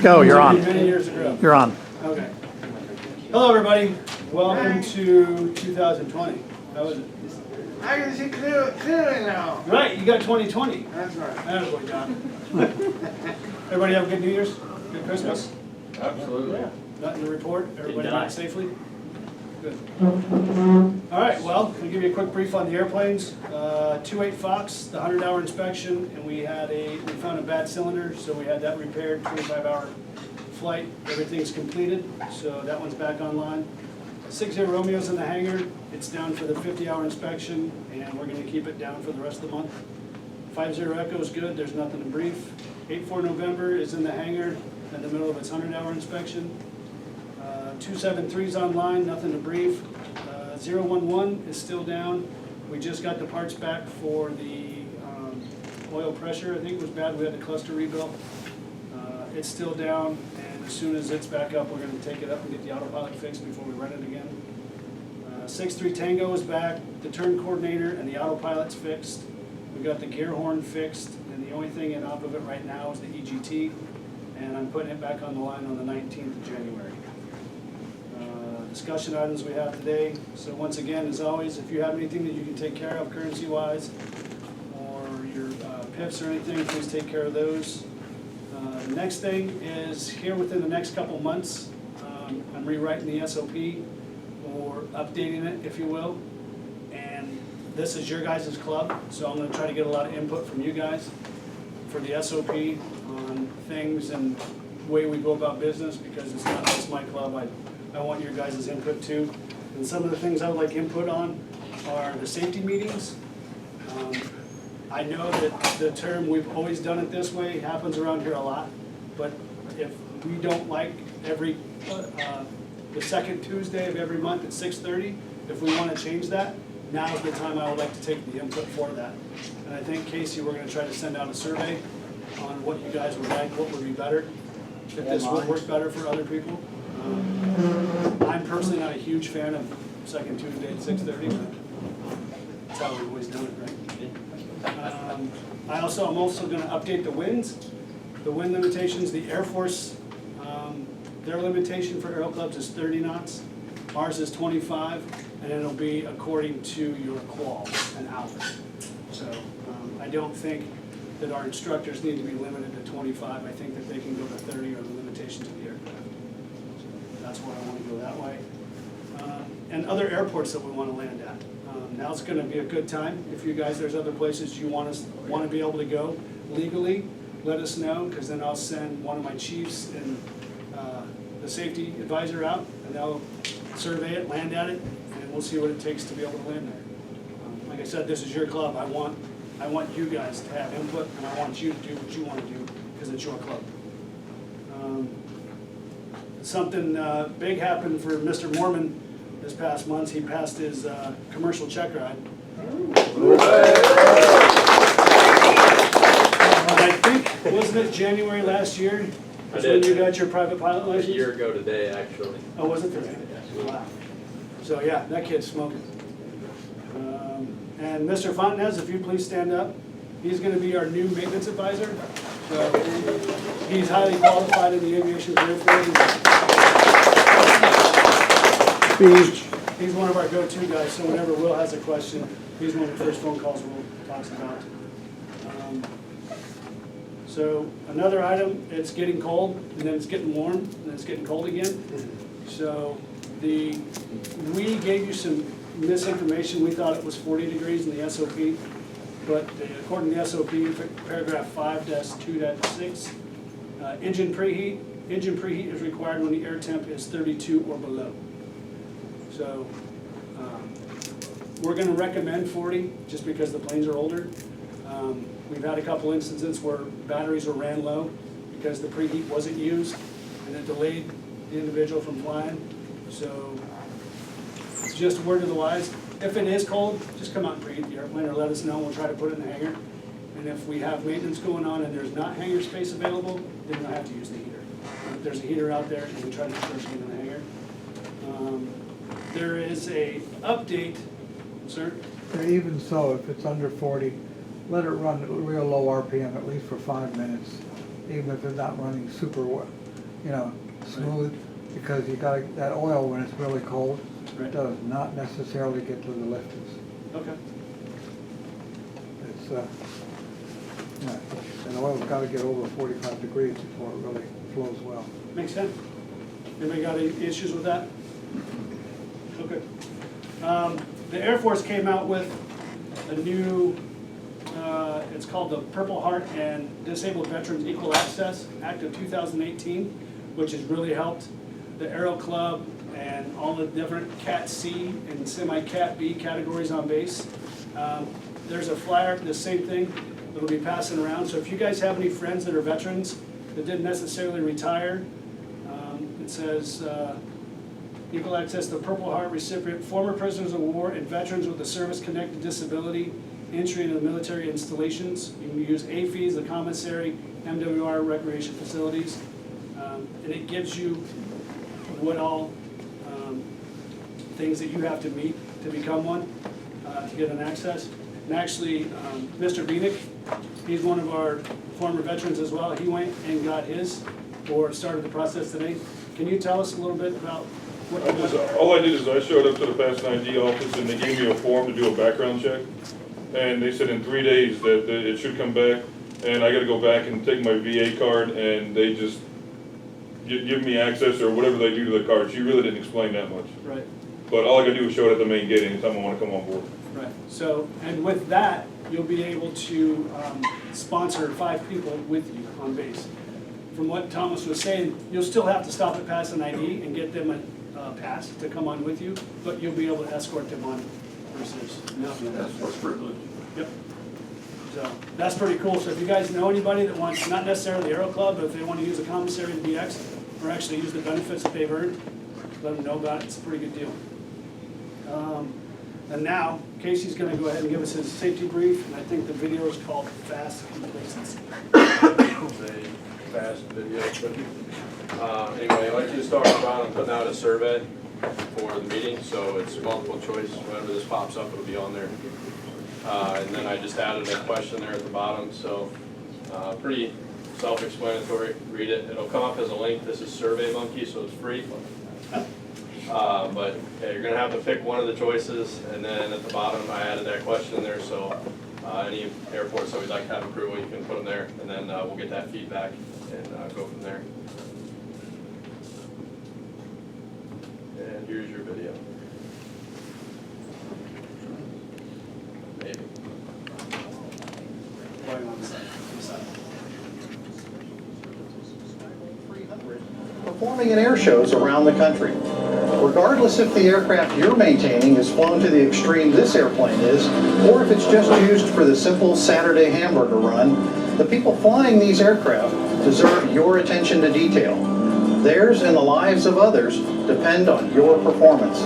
Go, you're on. Many years ago. You're on. Okay. Hello, everybody. Welcome to 2020. How was it? I can see clearly now. Right, you got 2020. That's right. That's what we got. Everybody have a good New Year's? Good Christmas? Absolutely. Nothing to report? Everybody Did back not. safely? Good. All right, well, I'll give you a quick brief on the airplanes. 28 Fox, the 100-hour inspection, and we found a bad cylinder, so we had that repaired, 25-hour flight. Everything's completed, so that one's back online. 60 Romeo's in the hangar. It's down for the 50-hour inspection, and we're going to keep it down for the rest of the month. 50 Echo is good. There's nothing to brief. 84 November is in the hangar in the middle of its 100-hour inspection. 273's online, nothing to brief. 011 is still down. We just got the parts back for the oil pressure. I think it was bad. We had the cluster rebuilt. It's still down, and as soon as it's back up, we're going to take it up and get the autopilot fixed before we run it again. 63 Tango is back. The turn coordinator and the autopilot's fixed. We got the gear horn fixed, and the only thing in off of it right now is the EGT, and I'm putting it back on the line on the 19th of January. Discussion items we have today. So once again, as always, if you have anything that you can take care of currency-wise, or your PIFs or anything, please take care of those. The next thing is here within the next couple months, I'm rewriting the SOP, or updating it, if you will. And this is your guys' club, so I'm going to try to get a lot of input from you guys for the SOP on things and the way we go about business, because it's not just my club. I want your guys' input too. And some of the things I would like input on are the safety meetings. I know that the term "we've always done it this way" happens around here a lot, but if we don't like the second Tuesday of every month at 6:30, if we want to change that, now is the time I would like to take the input for that. And I think, Casey, we're going to try to send out a survey on what you guys would like, what would be better, if this would work better for other people. I'm personally not a huge fan of second Tuesday at 6:30, but that's how we've always done it, right? I'm also going to update the winds, the wind limitations. The Air Force, their limitation for Aero clubs is 30 knots. Ours is 25, and it'll be according to your qual and hours. So I don't think that our instructors need to be limited to 25. I think that they can go to 30 or the limitations of the aircraft. That's why I want to go that way. And other airports that we want to land at. Now's going to be a good time. If you guys, there's other places you want to be able to go legally, let us know, because then I'll send one of my chiefs and the safety advisor out, and they'll survey it, land at it, and we'll see what it takes to be able to land there. Like I said, this is your club. I want you guys to have input, and I want you to do what you want to do, because it's your club. Something big happened for Mr. Mormon this past month. He passed his commercial check ride. And I think, wasn't it January last year? That's when you got your private pilot license? A year ago today, actually. Oh, was it today? Wow. So yeah, that kid's smoking. And Mr. Fontenez, if you please stand up. He's going to be our new maintenance advisor. So he's highly qualified in the aviation career field. He's one of our go-to guys, so whenever Will has a question, he's one of the first phone calls Will talks about. So another item, it's getting cold, and then it's getting warm, and then it's getting cold again. So we gave you some misinformation. We thought it was 40 degrees in the SOP, but according to the SOP, paragraph 5-2.6, engine preheat is required when the air temp is 32 or below. So we're going to recommend 40 just because the planes are older. We've had a couple instances where batteries were ran low because the preheat wasn't used, and it delayed the individual from flying. So just a word to the wise, if it is cold, just come out and preheat the airplane or let us know. We'll try to put it in the hangar. And if we have maintenance going on and there's not hangar space available, then we'll have to use the heater. If there's a heater out there, we try to put it in the hangar. There is a update, sir? Even so, if it's under 40, let it run at real low RPM, at least for 5 minutes, even if it's not running super well, you know, smooth, because you got that oil when it's really cold, Right. does not necessarily get to the lifters. Okay. It's, yeah, and oil's gotta get over 45 degrees before it really flows well. Makes sense. Anybody got any issues with that? Okay. The Air Force came out with a new, it's called the Purple Heart and Disabled Veterans Equal Access Act of 2018, which has really helped the Aero Club and all the different Cat C and semi-Cat B categories on base. There's a flyer, the same thing, that'll be passing around. So if you guys have any friends that are veterans that didn't necessarily retire, it says equal access to Purple Heart recipient, former prisoners of war and veterans with a service-connected disability, entry into the military installations. You can use AFBs, the commissary, MWR recreation facilities. And it gives you what all things that you have to meet to become one, to get an access. And actually, Mr. Beanick, he's one of our former veterans as well. He went and got his, or started the process today. Can you tell us a little bit about what you got? All I did is I showed up to the Pass ID office and they gave me a form to do a background check. And they said in 3 days that it should come back, and I gotta go back and take my VA card, and they just give me access or whatever they do to the card. She really didn't explain that much. Right, But all I gotta do is show it at the main gate anytime I wanna come on board. right. So, and with that, you'll be able to sponsor 5 people with you on base. From what Thomas was saying, you'll still have to stop at Pass an ID and get them a pass to come on with you, but you'll be able to escort them on versus not. That's privilege. Yep. So that's pretty cool. So if you guys know anybody that wants, not necessarily the Aero Club, but if they want to use a commissary to BX or actually use the benefits that they've earned, let them know about it. It's a pretty good deal. And now Casey's going to go ahead and give us his safety brief, and I think the video is called Fast Complacency. It's a fast video, but anyway, like you was talking about, I'm putting out a survey for the meeting, so it's multiple choice. Whenever this pops up, it'll be on there. And then I just added a question there at the bottom, so pretty self-explanatory. Read it. It'll come up as a link. This is SurveyMonkey, so it's free. But yeah, you're going to have to pick one of the choices, and then at the bottom I added that question there, so any airports that we'd like to have approval, you can put them there, and then we'll get that feedback and go from there. And here's your video. Maybe. Performing in air shows around the country. Regardless if the aircraft you're maintaining is flown to the extreme this airplane is, or if it's just used for the simple Saturday hamburger run, the people flying these aircraft deserve your attention to detail. Theirs and the lives of others depend on your performance.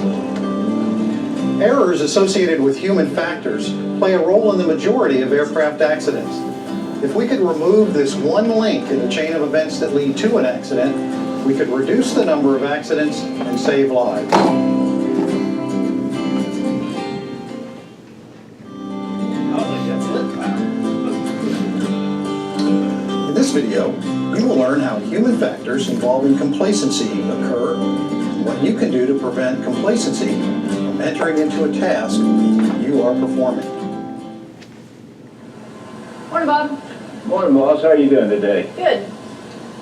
Errors associated with human factors play a role in the majority of aircraft accidents. If we could remove this one link in the chain of events that lead to an accident, we could reduce the number of accidents and save lives. In this video, you will learn how human factors involving complacency occur, and what you can do to prevent complacency from entering into a task you are performing. Morning, Bob. Morning, boss. How are you doing today? Good.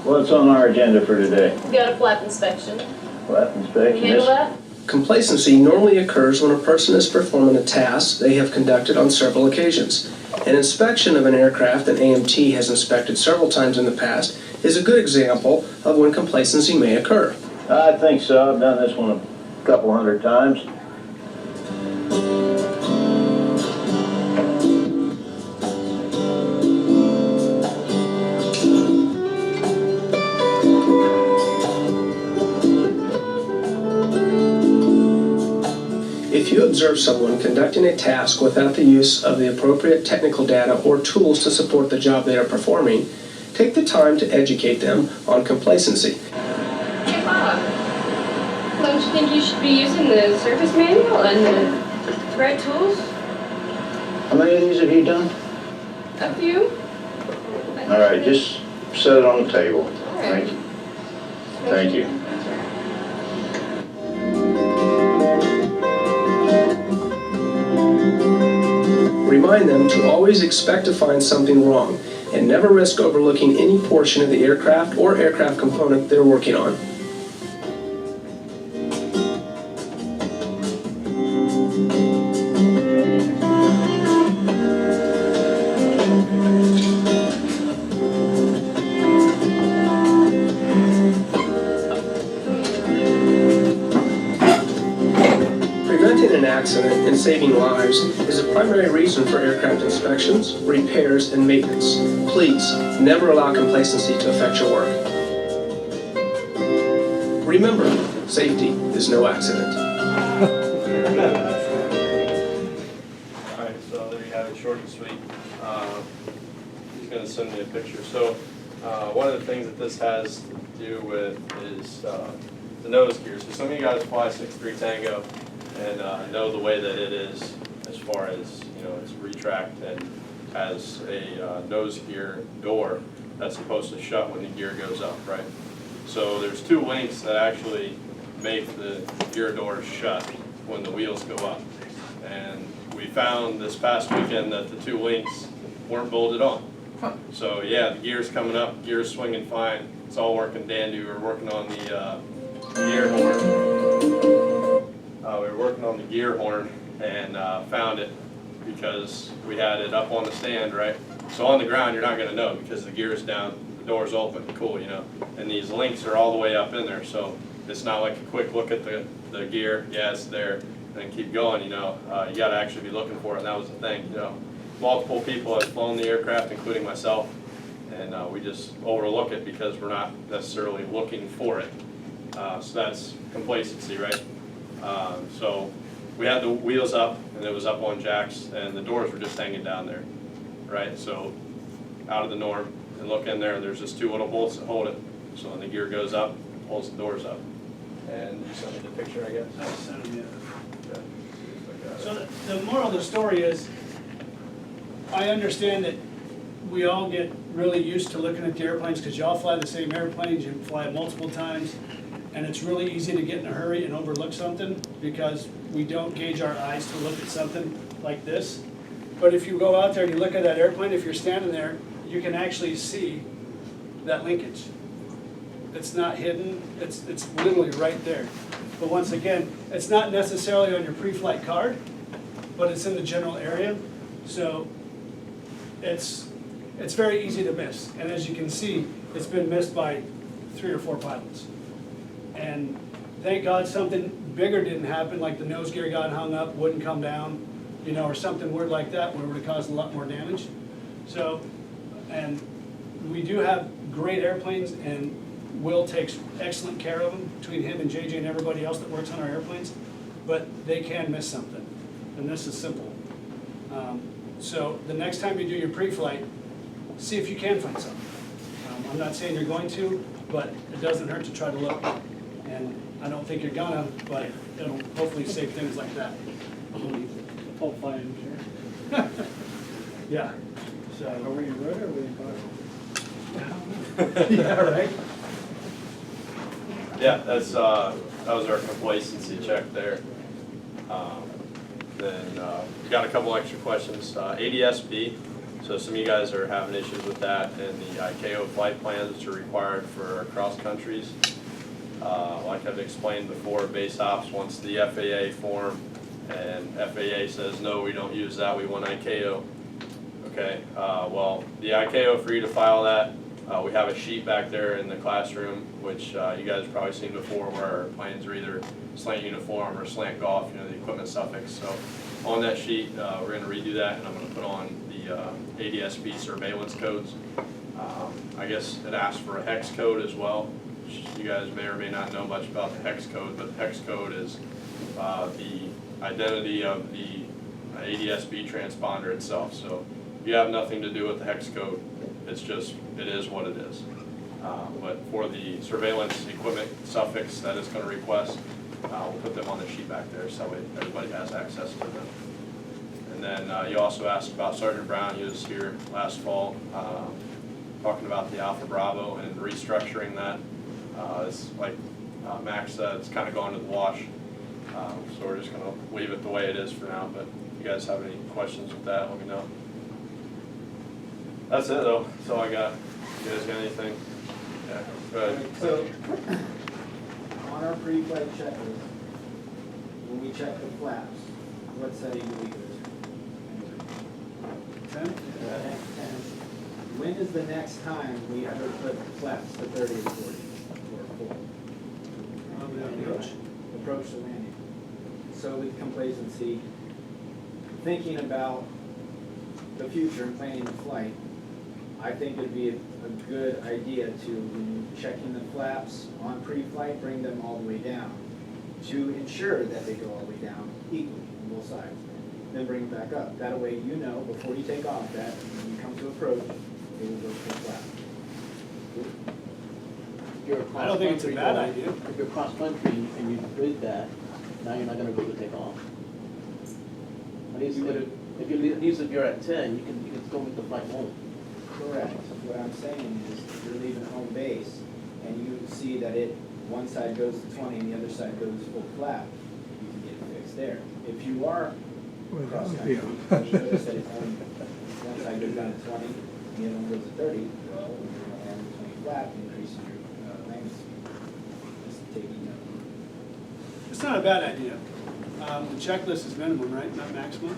What's on our agenda for today? We got a flap inspection. Flap Can inspection. you handle that? Complacency normally occurs when a person is performing a task they have conducted on several occasions. An inspection of an aircraft that AMT has inspected several times in the past is a good example of when complacency may occur. I think so. I've done this one a couple hundred times. If you observe someone conducting a task without the use of the appropriate technical data or tools to support the job they are performing, take the time to educate them on complacency. Hey, Bob. Don't you think you should be using the service manual and the right tools? How many of these have you done? A few? All right, just set it on the table. All right. Thank you. Thank you. Remind them to always expect to find something wrong and never risk overlooking any portion of the aircraft or aircraft component they're working on. Preventing an accident and saving lives is a primary reason for aircraft inspections, repairs, and maintenance. Please, never allow complacency to affect your work. Remember, safety is no accident. Alright, so there you have it, short and sweet. He's gonna send me a picture. So, one of the things that this has to do with is the nose gear. So some of you guys fly 6'3" Tango and know the way that it is as far as, it's retract and has a nose gear door that's supposed to shut when the gear goes up, right? So there's two links that actually make the gear doors shut when the wheels go up. And we found this past weekend that the two links weren't bolted on. So yeah, the gear's coming up, gear's swinging fine, it's all working dandy. We were working on the gear horn. We were working on the gear horn and found it because we had it up on the stand, right? So on the ground, you're not gonna know because the gear's down, the door's open, cool, And these links are all the way up in there, so it's not like a quick look at the gear, yeah, it's there, and then keep going, you gotta actually be looking for it, and that was the thing, Multiple people have flown the aircraft, including myself, and we just overlook it because we're not necessarily looking for it. So that's complacency, right? So we had the wheels up, and it was up on jacks, and the doors were just hanging down there, right? So out of the norm, and look in there, and there's just two little bolts that hold it. So when the gear goes up, it pulls the doors up. And you sent me the picture, I guess? I'll send them, yeah. Yeah. So the moral of the story is, I understand that we all get really used to looking at the airplanes because y'all fly the same airplanes, you fly multiple times, and it's really easy to get in a hurry and overlook something because we don't gauge our eyes to look at something like this. But if you go out there and you look at that airplane, if you're standing there, you can actually see that linkage. It's not hidden, it's literally right there. But once again, it's not necessarily on your pre-flight card, but it's in the general area. So it's very easy to miss. And as you can see, it's been missed by 3 or 4 pilots. And thank God something bigger didn't happen, like the nose gear got hung up, wouldn't come down, or something weird like that where it would have caused a lot more damage. So, and we do have great airplanes, and Will takes excellent care of them between him and JJ and everybody else that works on our airplanes, but they can miss something, and this is simple. So the next time you do your pre-flight, see if you can find something. I'm not saying you're going to, but it doesn't hurt to try to look. And I don't think you're gonna, but it'll hopefully save things like that. Full flight engineer. Yeah, Are so, we in rotor or are we in car? yeah, right? Yeah, that was our complacency check there. Then we got a couple extra questions. ADSB, so some of you guys are having issues with that, and the ICAO flight plans that are required for cross countries. Like I've explained before, base ops wants the FAA form, and FAA says, no, we don't use that, we want ICAO. Okay, well, the ICAO, for you to file that, we have a sheet back there in the classroom, which you guys have probably seen before, where our planes are either slant uniform or slant golf, the equipment suffix. So on that sheet, we're going to redo that, and I'm going to put on the ADSB surveillance codes. I guess it asks for a hex code as well. You guys may or may not know much about the hex code, but the hex code is the identity of the ADSB transponder itself. So you have nothing to do with the hex code. It's just, it is what it is. But for the surveillance equipment suffix that it's going to request, we'll put them on the sheet back there so everybody has access to them. And then you also asked about Sergeant Brown. He was here last fall talking about the Alpha Bravo and restructuring that. It's like Max said, it's kind of gone to the wash. So we're just gonna leave it the way it is for now, but if you guys have any questions with that, let me know. That's it though, that's all I got. You guys got anything? Yeah, go ahead. So, on our pre-flight checklist, when we check the flaps, what setting do we go to? 10? 10. When is the next time we ever put flaps to 30 or 40 or 4? Approach the landing. So with complacency, thinking about the future and planning the flight, I think it'd be a good idea to, when checking the flaps on pre-flight, bring them all the way down to ensure that they go all the way down equally on both sides. Then bring them back up. That way you know before you take off that when you come to approach, it will go full flap. I don't think it's a bad idea. If you're cross-country and you did that, now you're not gonna be able to take off. At least if you're at 10, you can still make the flight home. Correct. What I'm saying is, if you're leaving home base and you see that one side goes to 20 and the other side goes full flap, you can get it fixed there. If you are cross country, and you notice that one side goes down to 20 and the other one goes to 30, well, you're going to land with 20 flap, increasing your landing speed. Just taking It's not a bad idea. The checklist is minimum, right, not maximum?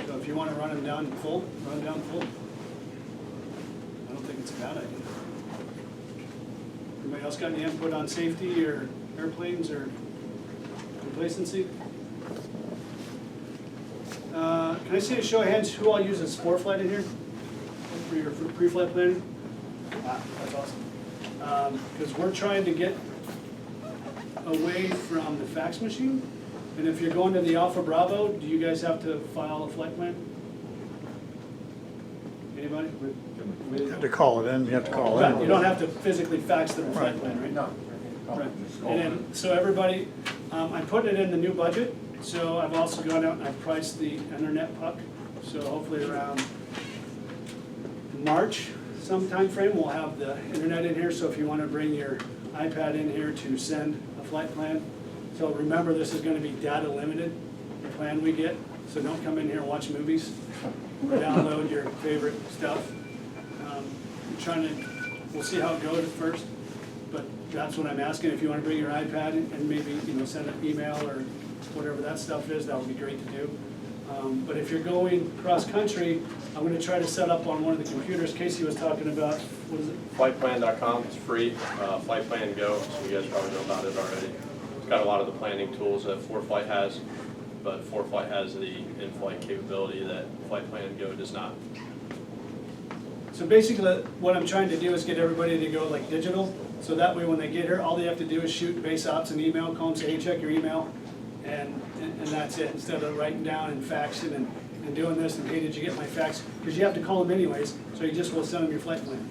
So if you want to run them down full, run them down full. I don't think it's a bad idea. Anybody else got any input on safety or airplanes or complacency? Can I see a show of hands who all uses Sport Flight in here for your pre-flight planning? That's awesome. Because we're trying to get away from the fax machine. And if you're going to the Alpha Bravo, do you guys have to file a flight plan? Anybody? You have to call it in, you have to call You in. don't have to physically fax them a flight plan, right? No. Right. And then, so everybody, I put it in the new budget, so I've also gone out and I've priced the internet puck. So hopefully around March, some time frame, we'll have the internet in here. So if you want to bring your iPad in here to send a flight plan. So remember, this is going to be data limited, the plan we get. So don't come in here and watch movies or download your favorite stuff. We'll see how it goes at first, but that's what I'm asking. If you want to bring your iPad and maybe, send an email or whatever that stuff is, that would be great to do. But if you're going cross-country, I'm going to try to set up on one of the computers Casey was talking about. What is it? Flightplan.com, it's free. Flight Plan Go, so you guys probably know about it already. It's got a lot of the planning tools that 4Flight has, but 4Flight has the in-flight capability that Flight Plan Go does not. So basically, what I'm trying to do is get everybody to go like digital, so that way when they get here, all they have to do is shoot base ops an email, call them, say, hey, check your email, and that's it, instead of writing down and faxing and doing this, and hey, did you get my fax? Because you have to call them anyways, so you just will send them your flight plan.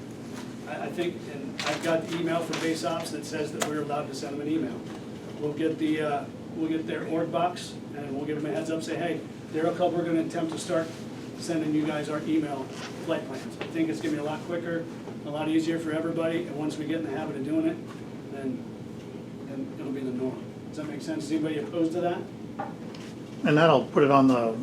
I think, and I've got the email from base ops that says that we're allowed to send them an email. We'll get their org box, and we'll give them a heads up, say, hey, Aero Club, we're gonna attempt to start sending you guys our email flight plans. I think it's gonna be a lot quicker, a lot easier for everybody, and once we get in the habit of doing it, then it'll be the norm. Does that make sense? Is anybody opposed to that? And that'll put it on the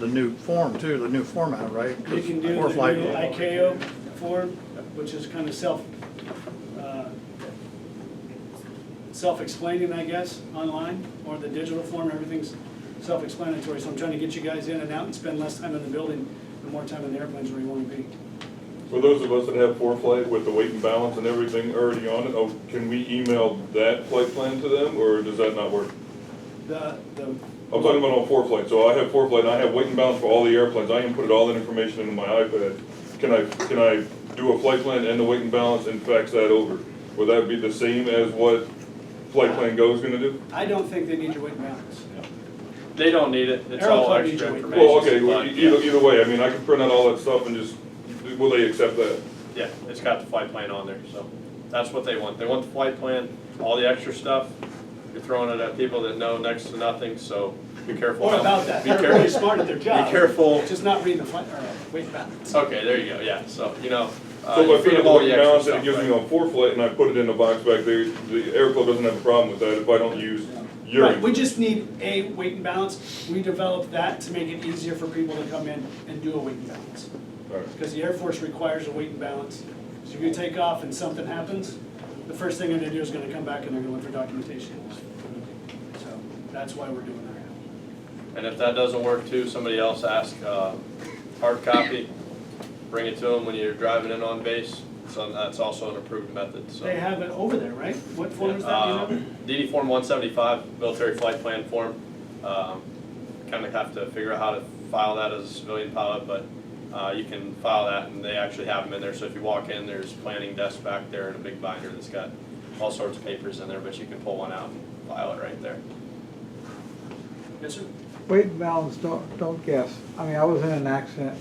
new form too, the new format, right? You can do the new ICAO form, which is kind of self-explaining, I guess, online, or the digital form, everything's self-explanatory. So I'm trying to get you guys in and out and spend less time in the building and more time in the airplanes where you want to be. For those of us that have 4Flight with the weight and balance and everything already on it, can we email that flight plan to them, or does that not work? I'm talking about on 4Flight. So I have 4Flight and I have weight and balance for all the airplanes. I can put all that information into my iPad. Can I do a flight plan and the weight and balance and fax that over? Would that be the same as what Flight Plan Go is going to do? I don't think they need your weight and balance. They don't need it, it's Aero all Club extra needs information. Well, okay, either way, I mean, I can print out all that stuff and just, will they accept that? Yeah, it's got the flight plan on there, so that's what they want. They want the flight plan, all the extra stuff. You're throwing it at people that know next to nothing, so be careful. Or about that, Be they're careful. really smart at their job. Be careful. Just not reading the weight and balance. Okay, there you go, yeah, so, So if I feed it all weight the and balance extra and it gives stuff, me on 4 flight and I put it in the box back there, the Air Club doesn't have a problem with that if I don't use Right, urine. we just need a weight and balance. We developed that to make it easier for people to come in and do a weight and balance. Alright. Because the Air Force requires a weight and balance. So if you take off and something happens, the first thing they're gonna do is gonna come back and they're gonna look for documentation. So that's why we're doing that. And if that doesn't work too, somebody else ask, hard copy, bring it to them when you're driving in on base. So that's also an approved method, so. They have it over there, right? What form is that, you know? DD Form 175, military flight plan form. Kind of have to figure out how to file that as a civilian pilot, but you can file that and they actually have them in there. So if you walk in, there's planning desk back there and a big binder that's got all sorts of papers in there, but you can pull one out and file it right there. Yes, sir? Weight and balance, don't guess. I mean, I was in an accident.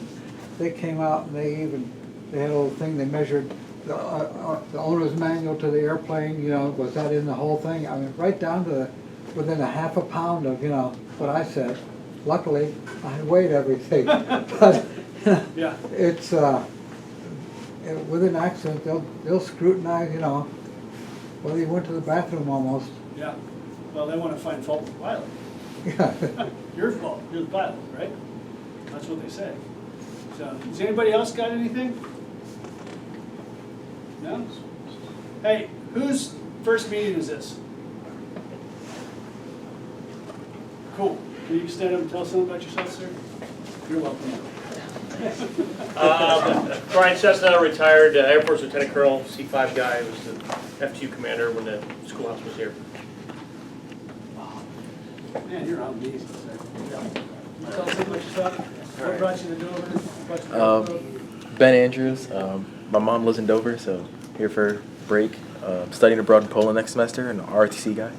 They came out and they had a little thing, they measured the owner's manual to the airplane, you know, was that in the whole thing? I mean, right down to within a half a pound of, you know, what I said. Luckily, I weighed everything. But Yeah. it's, with an accident, they'll scrutinize, you know, whether you went to the bathroom almost. Yeah. Well, they wanna find fault with the pilot. Yeah. Your fault, you're the pilot, right? That's what they say. So, does anybody else got anything? No? Hey, whose first meeting is this? Cool. Can you stand up and tell us something about yourself, sir? You're welcome. Brian Cessna, retired Air Force Lieutenant Colonel, C5 guy, was the F2 commander when the schoolhouse was here. Man, you're amazing, sir. Yeah. Can you tell us about yourself? What brought you to Dover? Ben Andrews. My mom lives in Dover, so here for break. Studying abroad in Poland next semester, and an ROTC guy.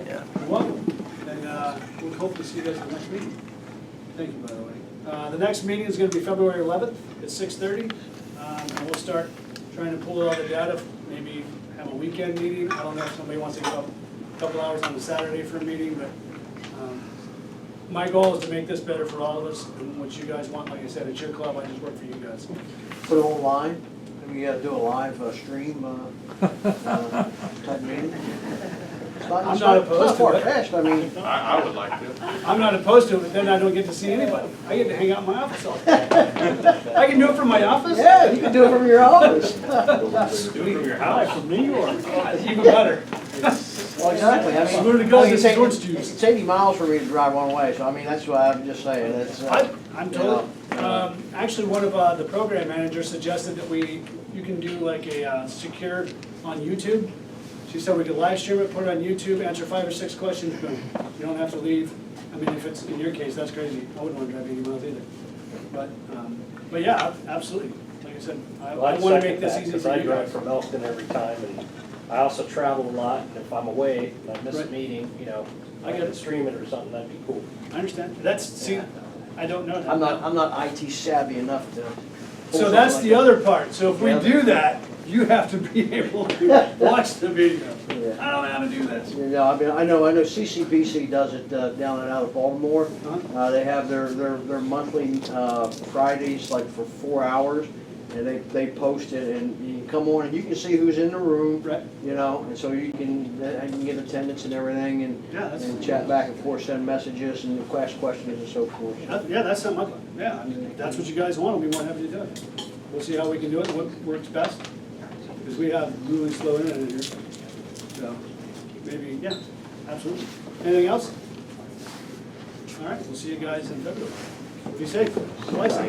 Yeah. You're welcome. And we'll hopefully see you guys at the next meeting. Thank you, by the way. The next meeting is going to be February 11th at 6:30. And we'll start trying to pull all the data, maybe have a weekend meeting. I don't know if somebody wants to give up a couple hours on a Saturday for a meeting, but my goal is to make this better for all of us. And what you guys want, like I said, it's your club. I just work for you guys. Put it online, we gotta do a live stream, type meeting. I'm not opposed to it. far-fetched, I mean. I would like to. I'm not opposed to it, but then I don't get to see anybody. I get to hang out in my office all day. I can do it from my office? Yeah, you can do it from your office. Do it from your house. From New York. Even better. Well, exactly, I mean. Where to go I mean, get some orange juice? It's 80 miles for me to drive one way, so I mean, that's what I'm just saying, it's. I'm totally, actually, one of the program managers suggested that you can do like a secure on YouTube. She said we could live stream it, put it on YouTube, answer 5 or 6 questions, boom. You don't have to leave. I mean, if it's in your case, that's crazy. I wouldn't want to drive 80 miles either. But yeah, absolutely. Like I said, I want to make this easy for I you drive guys. from Elkton every time, and I also travel a lot, and if I'm away, and I miss a Right. meeting, you know, I I get could it. stream it or something, that'd be cool. I understand. That's, see, I don't know that. I'm not IT savvy enough to. So that's the other part. So if we do that, you have to be able to watch the video. Yeah. I don't know how to do this. You know, I mean, I know CCBC does it down and out of Baltimore. They have their monthly Fridays, like for 4 hours, and they post it, and you can come on and you can see who's in the room. Right. You know, and so you can get attendance and everything, and Yeah, and chat back and forth, send messages, and ask questions and so forth. Yeah, that's something, I mean, if that's what you guys want, we'll be more happy to do it. We'll see how we can do it, what works best, because we have really slow internet in here. So, maybe, yeah, absolutely. Anything else? All right, we'll see you guys in February. Be safe. Fly safe.